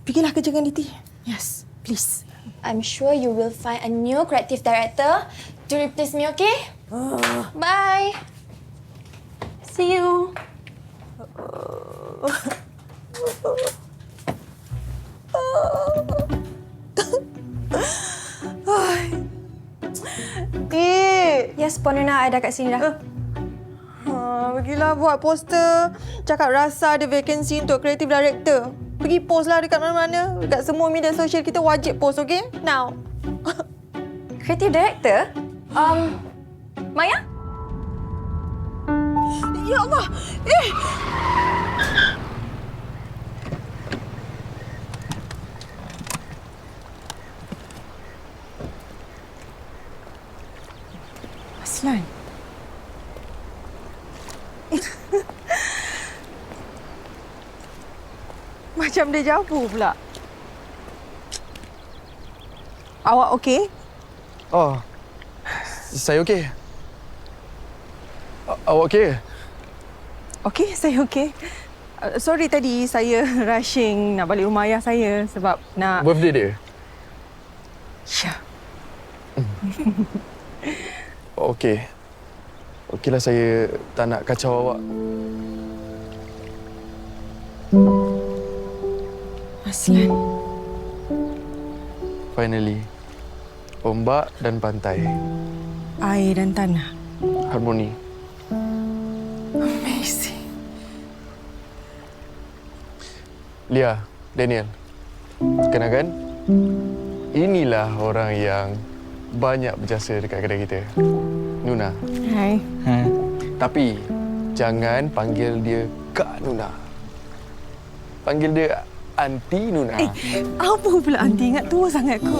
Pergilah kerja dengan Diti. Yes, please. I'm sure you will find a new creative director to replace me, okay? Bye. See you. Yes, Puan Nuna, I dah kat sini dah. Pergilah buat poster. Cakap rasa ada vacancy untuk creative director. Pergi post lah dekat mana-mana. Dekat semua media sosial kita wajib post, okay? Now. Creative director? Maya? Ya Allah! Aslan. Macam dia jauh pula. Awak okey? Oh, saya okey. Awak okey? Okey, saya okey. Sorry tadi saya rushing nak balik rumah ayah saya sebab nak... Birthday dia? Ya. Okey. Okeylah, saya tak nak kacau awak. Aslan. Finally, ombak dan pantai. Air dan tanah. Harmoni. Amazing. Lia, Daniel. Kenalkan, inilah orang yang banyak berjasa dekat kedai kita. Nuna. Hai. Tapi, jangan panggil dia Kak Nuna. Panggil dia Aunty Nuna. Apa pula aunty ingat tua sangat kot?